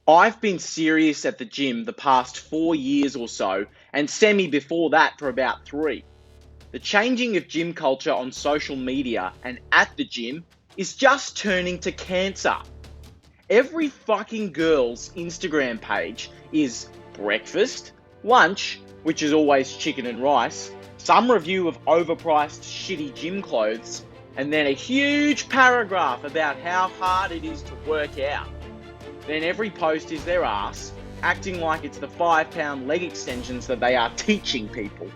I've been serious at the gym the past 4 years or so, and semi before that for about 3. The changing of gym culture on social media and at the gym is just turning to cancer. Every fucking girl's Instagram page is breakfast, lunch, which is always chicken and rice, some review of overpriced shitty gym clothes, and then a huge paragraph about how hard it is to work out. Then every post is their ass, acting like it's the 5 pound leg extensions that they are teaching people.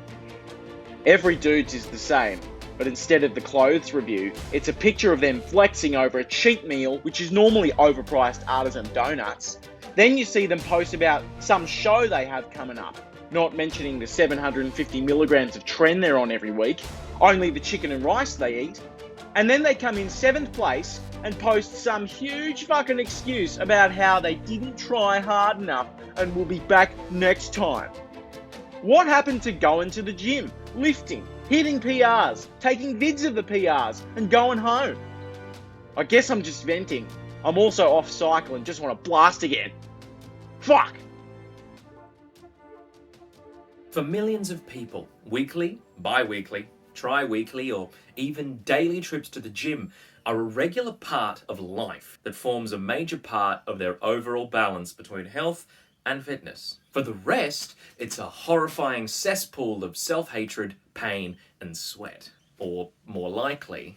Every dude's is the same, but instead of the clothes review, it's a picture of them flexing over a cheap meal, which is normally overpriced artisan donuts. Then you see them post about some show they have coming up, not mentioning the 750 milligrams of Tren they're on every week, only the chicken and rice they eat. And then they come in 7th place and post some huge fucking excuse about how they didn't try hard enough and will be back next time. What happened to going to the gym, lifting, hitting PRs, taking vids of the PRs, and going home? I guess I'm just venting. I'm also off cycle and just want to blast again. Fuck! For millions of people, weekly, bi-weekly, tri-weekly, or even daily trips to the gym are a regular part of life that forms a major part of their overall balance between health and fitness. For the rest, it's a horrifying cesspool of self-hatred, pain, and sweat. Or more likely,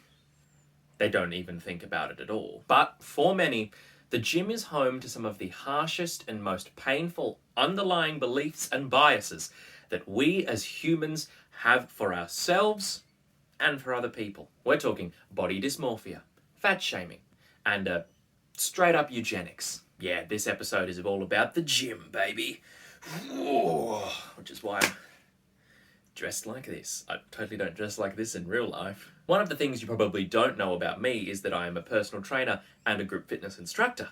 they don't even think about it at all. But for many, the gym is home to some of the harshest and most painful underlying beliefs and biases that we as humans have for ourselves and for other people. We're talking body dysmorphia, fat shaming, and straight up eugenics. Yeah, this episode is all about the gym, baby. Which is why I'm dressed like this. I totally don't dress like this in real life. One of the things you probably don't know about me is that I am a personal trainer and a group fitness instructor.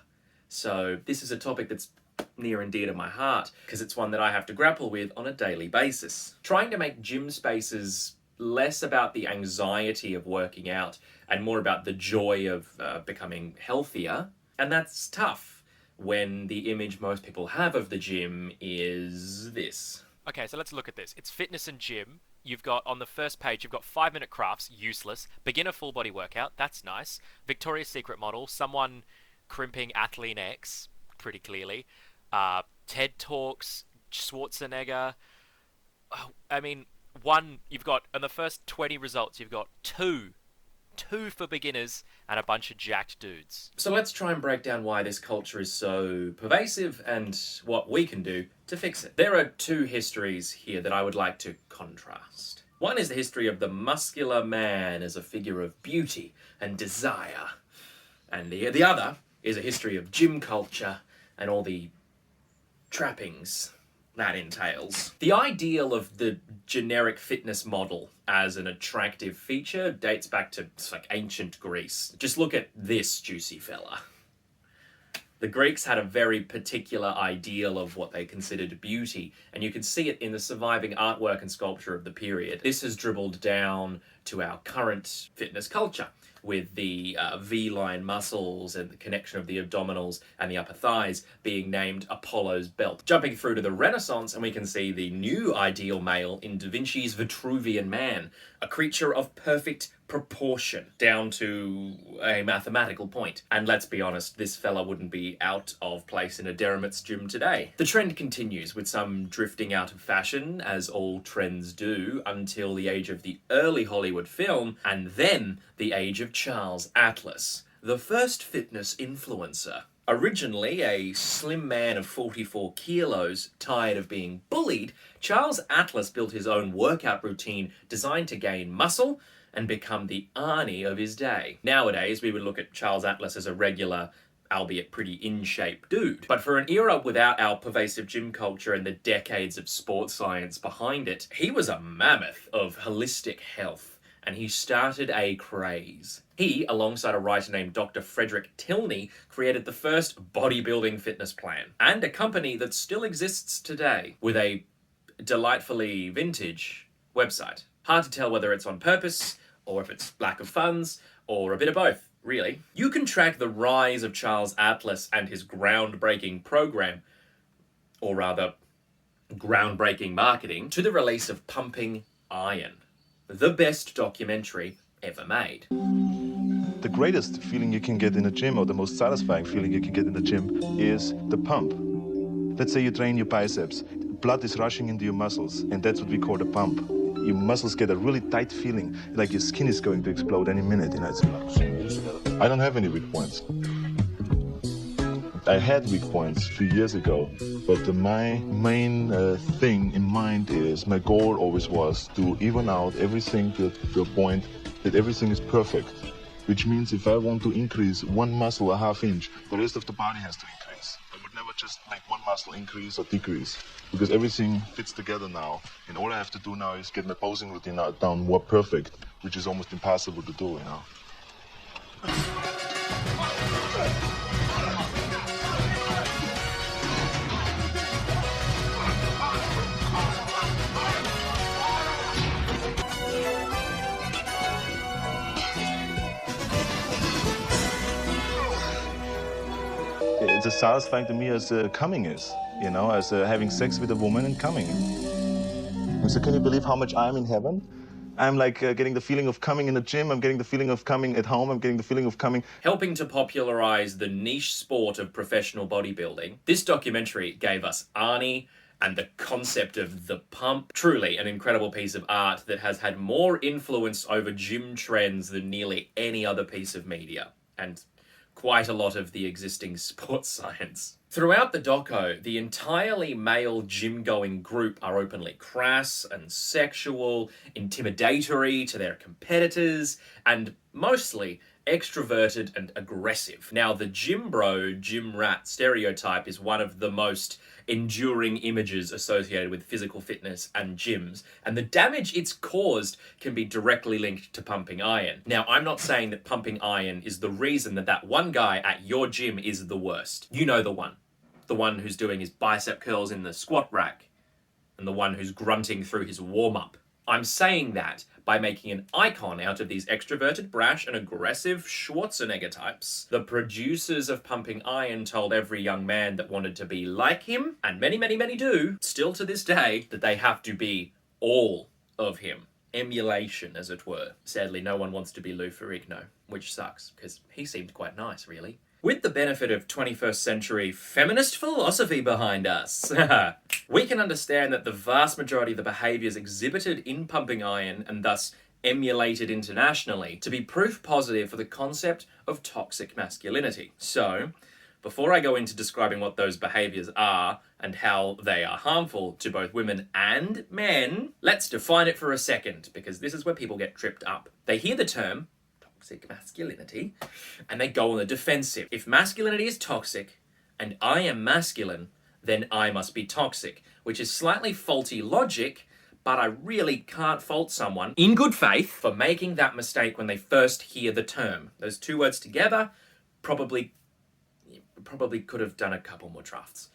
So this is a topic that's near and dear to my heart because it's one that I have to grapple with on a daily basis. Trying to make gym spaces less about the anxiety of working out and more about the joy of becoming healthier. And that's tough when the image most people have of the gym is this. Okay, so let's look at this. It's fitness and gym. You've got, on the first page, you've got 5-minute crafts, useless. Beginner full body workout, that's nice. Victoria's Secret model, someone crimping Athlean X, pretty clearly. TED Talks, Schwarzenegger. I mean, you've got, on the first 20 results, you've got two for beginners and a bunch of jacked dudes. So let's try and break down why this culture is so pervasive and what we can do to fix it. There are 2 histories here that I would like to contrast. One is the history of the muscular man as a figure of beauty and desire. And the other is a history of gym culture and all the trappings that entails. The ideal of the generic fitness model as an attractive feature dates back to ancient Greece. Just look at this juicy fella. The Greeks had a very particular ideal of what they considered beauty, and you can see it in the surviving artwork and sculpture of the period. This has dribbled down to our current fitness culture, with the V-line muscles and the connection of the abdominals and the upper thighs being named Apollo's belt. Jumping through to the Renaissance, and we can see the new ideal male in Da Vinci's Vitruvian Man, a creature of perfect proportion, down to a mathematical point. And let's be honest, this fella wouldn't be out of place in a Deramit's gym today. The trend continues, with some drifting out of fashion, as all trends do, until the age of the early Hollywood film, and then the age of Charles Atlas, the first fitness influencer. Originally a slim man of 44 kilos, tired of being bullied, Charles Atlas built his own workout routine designed to gain muscle and become the Arnie of his day. Nowadays, we would look at Charles Atlas as a regular, albeit pretty in-shape dude. But for an era without our pervasive gym culture and the decades of sports science behind it, he was a mammoth of holistic health, and he started a craze. He, alongside a writer named Dr. Frederick Tilney, created the first bodybuilding fitness plan, and a company that still exists today, with a delightfully vintage website. Hard to tell whether it's on purpose, or if it's lack of funds, or a bit of both. really. You can track the rise of Charles Atlas and his groundbreaking program, or rather, groundbreaking marketing, to the release of Pumping Iron, the best documentary ever made. The greatest feeling you can get in a gym, or the most satisfying feeling you can get in the gym, is the pump. Let's say you train your biceps. Blood is rushing into your muscles, and that's what we call the pump. Your muscles get a really tight feeling, like your skin is going to explode any minute. I don't have any weak points. I had weak points 2 years ago, but my main thing in mind is, my goal always was to even out everything to a point that everything is perfect. Which means if I want to increase one muscle a half inch, the rest of the body has to increase. I would never just make one muscle increase or decrease, because everything fits together now. And all I have to do now is get my posing routine down more perfect, which is almost impossible to do, you know. It's as satisfying to me as coming is, you know, as having sex with a woman and coming. So can you believe how much I'm in heaven? I'm like getting the feeling of coming in the gym, I'm getting the feeling of coming at home, I'm getting the feeling of coming. Helping to popularize the niche sport of professional bodybuilding, this documentary gave us Arnie and the concept of the pump. Truly an incredible piece of art that has had more influence over gym trends than nearly any other piece of media. And quite a lot of the existing sports science. Throughout the doco, the entirely male gym-going group are openly crass and sexual, intimidatory to their competitors, and mostly extroverted and aggressive. Now, the gym bro, gym rat stereotype is one of the most enduring images associated with physical fitness and gyms, and the damage it's caused can be directly linked to pumping iron. Now, I'm not saying that pumping iron is the reason that one guy at your gym is the worst. You know the one who's doing his bicep curls in the squat rack, and the one who's grunting through his warm-up. I'm saying that by making an icon out of these extroverted, brash, and aggressive Schwarzenegger types. The producers of Pumping Iron told every young man that wanted to be like him, and many, many, many do, still to this day, that they have to be all of him. Emulation, as it were. Sadly, no one wants to be Lou Ferrigno, which sucks, because he seemed quite nice, really. With the benefit of 21st century feminist philosophy behind us, we can understand that the vast majority of the behaviours exhibited in Pumping Iron, and thus emulated internationally, to be proof positive for the concept of toxic masculinity. So, before I go into describing what those behaviours are and how they are harmful to both women and men, let's define it for a second, because this is where people get tripped up. They hear the term toxic masculinity, and they go on the defensive. If masculinity is toxic, and I am masculine, then I must be toxic, which is slightly faulty logic, but I really can't fault someone, in good faith, for making that mistake when they first hear the term. Those two words together probably could have done a couple more drafts.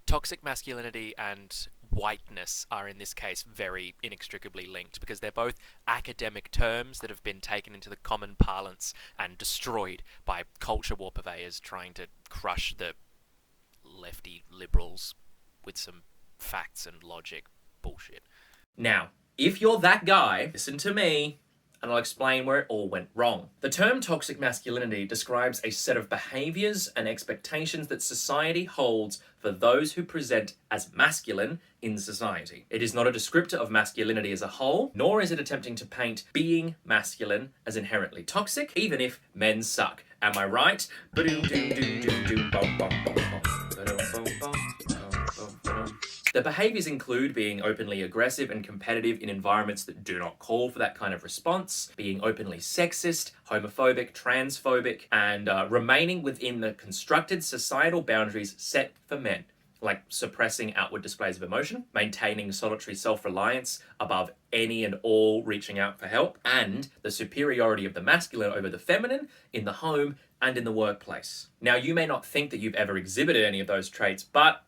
Toxic masculinity and whiteness are in this case very inextricably linked, because they're both academic terms that have been taken into the common parlance and destroyed by culture war purveyors trying to crush the lefty liberals with some facts and logic bullshit. Now, if you're that guy, listen to me, and I'll explain where it all went wrong. The term toxic masculinity describes a set of behaviours and expectations that society holds for those who present as masculine in society. It is not a descriptor of masculinity as a whole, nor is it attempting to paint being masculine as inherently toxic, even if men suck. Am I right? The behaviours include being openly aggressive and competitive in environments that do not call for that kind of response, being openly sexist, homophobic, transphobic, and remaining within the constructed societal boundaries set for men, like suppressing outward displays of emotion, maintaining solitary self-reliance above any and all reaching out for help, and the superiority of the masculine over the feminine in the home and in the workplace. Now, you may not think that you've ever exhibited any of those traits, but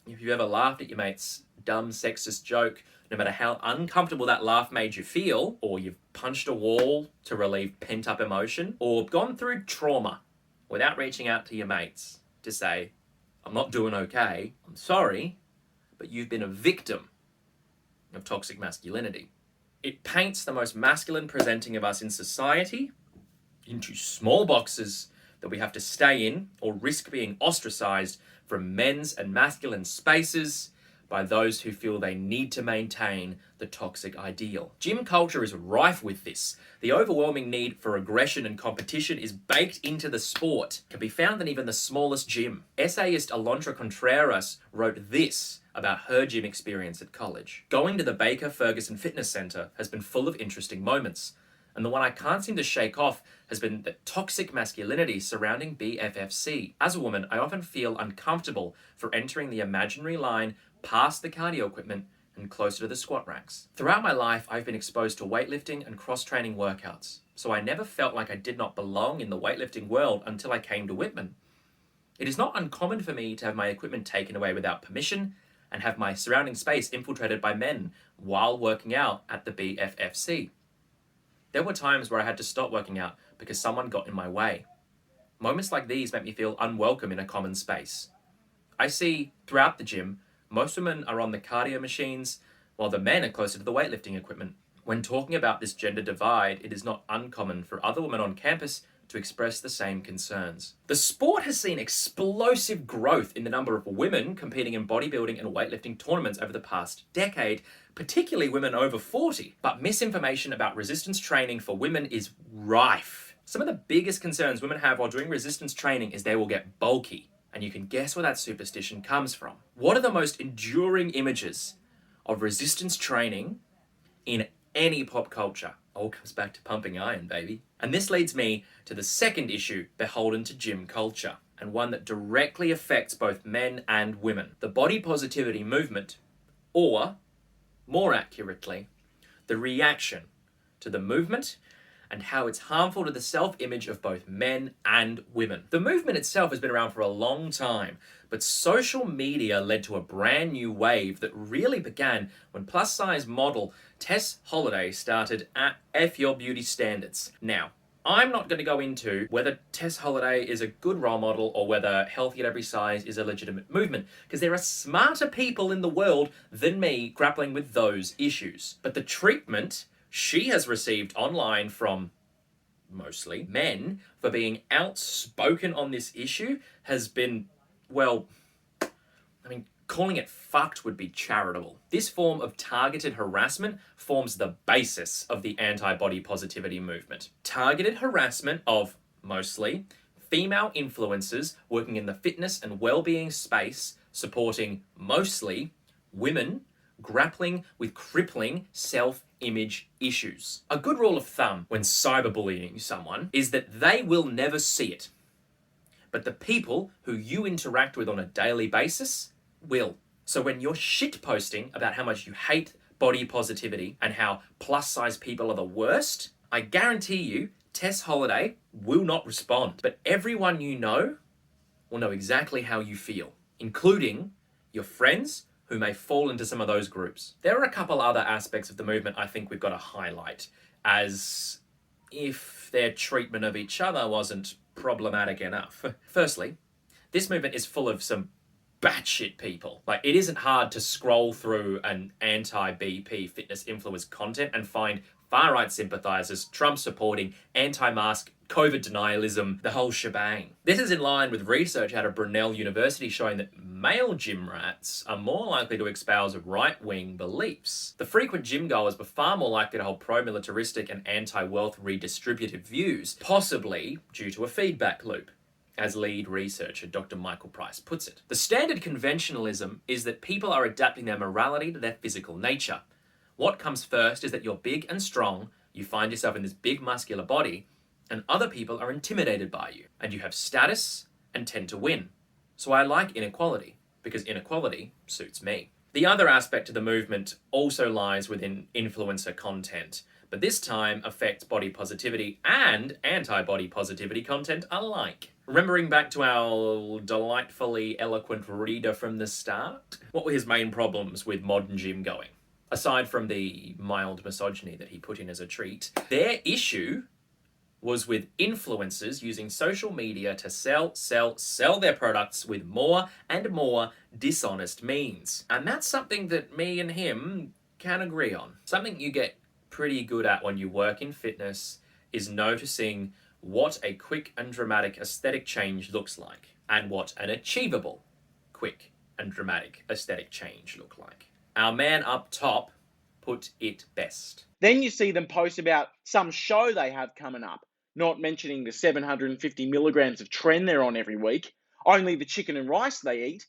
if you've ever laughed at your mate's dumb sexist joke no matter how uncomfortable that laugh made you feel, or you've punched a wall to relieve pent-up emotion, or gone through trauma without reaching out to your mates to say, I'm not doing okay, I'm sorry, but you've been a victim of toxic masculinity. It paints the most masculine presenting of us in society into small boxes that we have to stay in or risk being ostracized from men's and masculine spaces by those who feel they need to maintain the toxic ideal. Gym culture is rife with this. The overwhelming need for aggression and competition is baked into the sport. It can be found in even the smallest gym. Essayist Alondra Contreras wrote this about her gym experience at college. Going to the Baker Ferguson Fitness Center has been full of interesting moments, and the one I can't seem to shake off has been the toxic masculinity surrounding BFFC. As a woman, I often feel uncomfortable for entering the imaginary line past the cardio equipment and closer to the squat racks. Throughout my life, I've been exposed to weightlifting and cross-training workouts, so I never felt like I did not belong in the weightlifting world until I came to Whitman. It is not uncommon for me to have my equipment taken away without permission and have my surrounding space infiltrated by men while working out at the BFFC. There were times where I had to stop working out because someone got in my way. Moments like these make me feel unwelcome in a common space. I see throughout the gym, most women are on the cardio machines while the men are closer to the weightlifting equipment. When talking about this gender divide, it is not uncommon for other women on campus to express the same concerns. The sport has seen explosive growth in the number of women competing in bodybuilding and weightlifting tournaments over the past decade, particularly women over 40. But misinformation about resistance training for women is rife. Some of the biggest concerns women have while doing resistance training is they will get bulky. And you can guess where that superstition comes from. What are the most enduring images of resistance training in any pop culture? All comes back to pumping iron, baby. And this leads me to the second issue beholden to gym culture, and one that directly affects both men and women. The body positivity movement, or more accurately, the reaction to the movement and how it's harmful to the self-image of both men and women. The movement itself has been around for a long time, but social media led to a brand new wave that really began when plus-size model Tess Holliday started at F Your Beauty Standards. Now, I'm not going to go into whether Tess Holliday is a good role model or whether healthy at every size is a legitimate movement, because there are smarter people in the world than me grappling with those issues. But the treatment she has received online from mostly men for being outspoken on this issue has been, well, calling it fucked would be charitable. This form of targeted harassment forms the basis of the anti-body positivity movement. Targeted harassment of, mostly, female influencers working in the fitness and well-being space, supporting, mostly, women grappling with crippling self-image issues. A good rule of thumb when cyberbullying someone is that they will never see it, but the people who you interact with on a daily basis will. So when you're shitposting about how much you hate body positivity and how plus-size people are the worst, I guarantee you Tess Holliday will not respond. But everyone you know will know exactly how you feel, including your friends who may fall into some of those groups. There are a couple other aspects of the movement I think we've got to highlight, as if their treatment of each other wasn't problematic enough. Firstly, this movement is full of some batshit people. Like, it isn't hard to scroll through an anti-BP fitness influence content and find far-right sympathizers, Trump-supporting, anti-mask, COVID denialism, the whole shebang. This is in line with research out of Brunel University showing that male gym rats are more likely to espouse right-wing beliefs. The frequent gym goers were far more likely to hold pro-militaristic and anti-wealth redistributive views, possibly due to a feedback loop, as lead researcher Dr. Michael Price puts it. The standard conventionalism is that people are adapting their morality to their physical nature. What comes first is that you're big and strong, you find yourself in this big muscular body, and other people are intimidated by you, and you have status and tend to win. So I like inequality, because inequality suits me. The other aspect of the movement also lies within influencer content, but this time affects body positivity and anti-body positivity content alike. Remembering back to our delightfully eloquent reader from the start, what were his main problems with modern gym going? aside from the mild misogyny that he put in as a treat, their issue was with influencers using social media to sell their products with more and more dishonest means. And that's something that me and him can agree on. Something you get pretty good at when you work in fitness is noticing what a quick and dramatic aesthetic change looks like, and what an achievable quick and dramatic aesthetic change look like. Our man up top put it best. Then you see them post about some show they have coming up, not mentioning the 750 milligrams of tren they're on every week, only the chicken and rice they eat.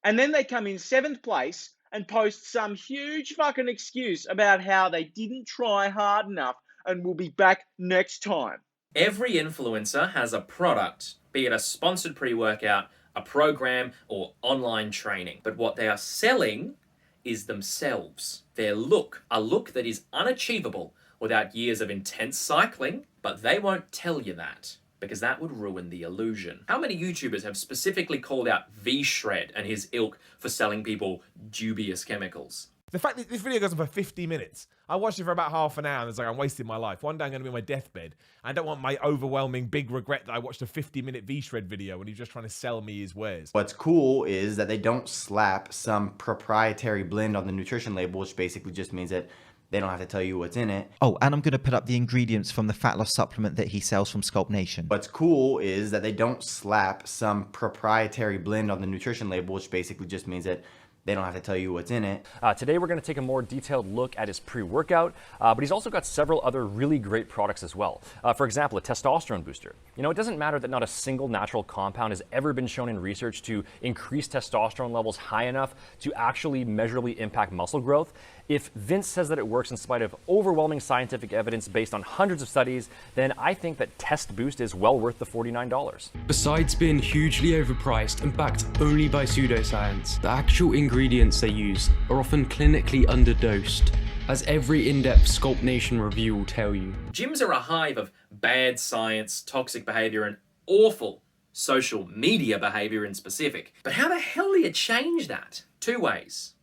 And then they come in 7th place and post some huge fucking excuse about how they didn't try hard enough and will be back next time. Every influencer has a product, be it a sponsored pre-workout, a program, or online training. But what they are selling is themselves, their look, a look that is unachievable without years of intense cycling, but they won't tell you that, because that would ruin the illusion. How many YouTubers have specifically called out V-Shred and his ilk for selling people dubious chemicals? The fact that this video goes on for 50 minutes, I watched it for about half an hour and it's like, I'm wasting my life. One day I'm going to be on my deathbed. I don't want my overwhelming big regret that I watched a 50-minute V-Shred video when he's just trying to sell me his wares. What's cool is that they don't slap some proprietary blend on the nutrition label, which basically just means that they don't have to tell you what's in it. Oh, and I'm going to put up the ingredients from the fat loss supplement that he sells from Sculpt Nation. What's cool is that they don't slap some proprietary blend on the nutrition label, which basically just means that they don't have to tell you what's in it. Today we're going to take a more detailed look at his pre-workout, but he's also got several other really great products as well. For example, a testosterone booster. You know, it doesn't matter that not a single natural compound has ever been shown in research to increase testosterone levels high enough to actually measurably impact muscle growth. If Vince says that it works in spite of overwhelming scientific evidence based on hundreds of studies, then I think that Test Boost is well worth the $49. Besides being hugely overpriced and backed only by pseudoscience, the actual ingredients they use are often clinically underdosed, as every in-depth Sculpt Nation review will tell you. Gyms are a hive of bad science, toxic behavior, and awful social media behavior in specific. But how the hell do you change that? 2 ways,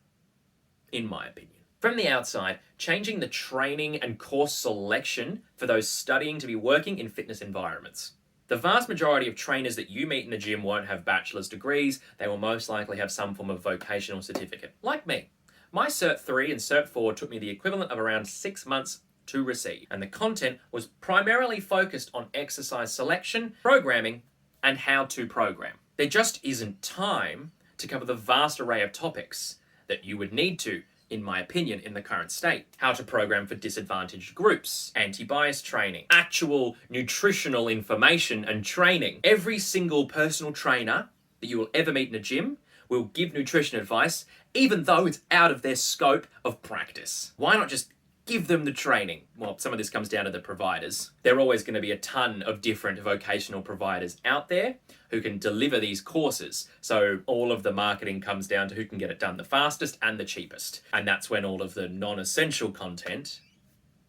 in my opinion. From the outside, changing the training and course selection for those studying to be working in fitness environments. The vast majority of trainers that you meet in the gym won't have bachelor's degrees. They will most likely have some form of vocational certificate, like me. My Cert 3 and Cert 4 took me the equivalent of around 6 months to receive, and the content was primarily focused on exercise selection, programming, and how to program. There just isn't time to cover the vast array of topics that you would need to, in my opinion, in the current state. How to program for disadvantaged groups, anti-bias training, actual nutritional information and training. Every single personal trainer that you will ever meet in a gym will give nutrition advice, even though it's out of their scope of practice. Why not just give them the training? Well, some of this comes down to the providers. There are always going to be a ton of different vocational providers out there who can deliver these courses. So all of the marketing comes down to who can get it done the fastest and the cheapest. And that's when all of the non-essential content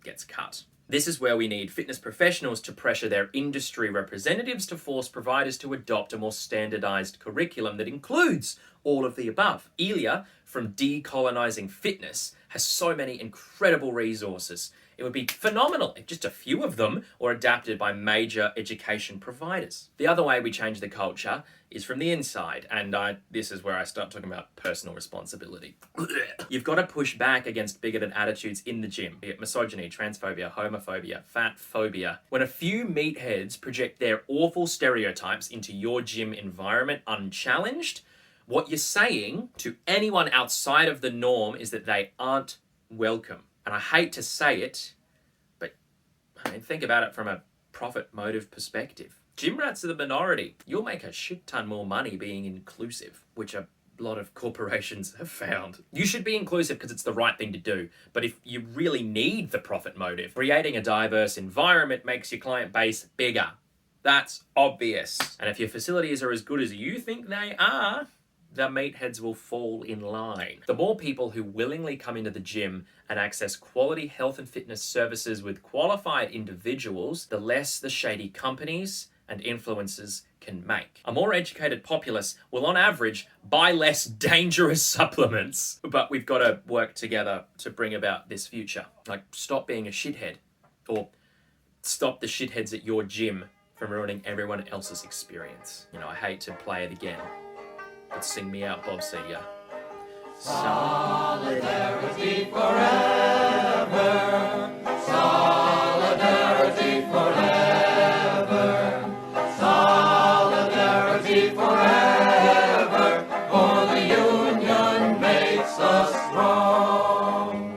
gets cut. This is where we need fitness professionals to pressure their industry representatives to force providers to adopt a more standardized curriculum that includes all of the above. Ilya from Decolonizing Fitness has so many incredible resources. It would be phenomenal if just a few of them were adapted by major education providers. The other way we change the culture is from the inside, and this is where I start talking about personal responsibility. You've got to push back against bigoted attitudes in the gym, be it misogyny, transphobia, homophobia, fat phobia. When a few meatheads project their awful stereotypes into your gym environment unchallenged, what you're saying to anyone outside of the norm is that they aren't welcome. And I hate to say it, but I mean, think about it from a profit motive perspective. Gym rats are the minority. You'll make a shit ton more money being inclusive, which a lot of corporations have found. You should be inclusive because it's the right thing to do. But if you really need the profit motive, creating a diverse environment makes your client base bigger. That's obvious. And if your facilities are as good as you think they are, the meatheads will fall in line. The more people who willingly come into the gym and access quality health and fitness services with qualified individuals, the less the shady companies and influencers can make. A more educated populace will, on average, buy less dangerous supplements. But we've got to work together to bring about this future. Like, stop being a shithead. Or stop the shitheads at your gym from ruining everyone else's experience. You know, I hate to play it again, but sing me out, Bob Seger. Solidarity for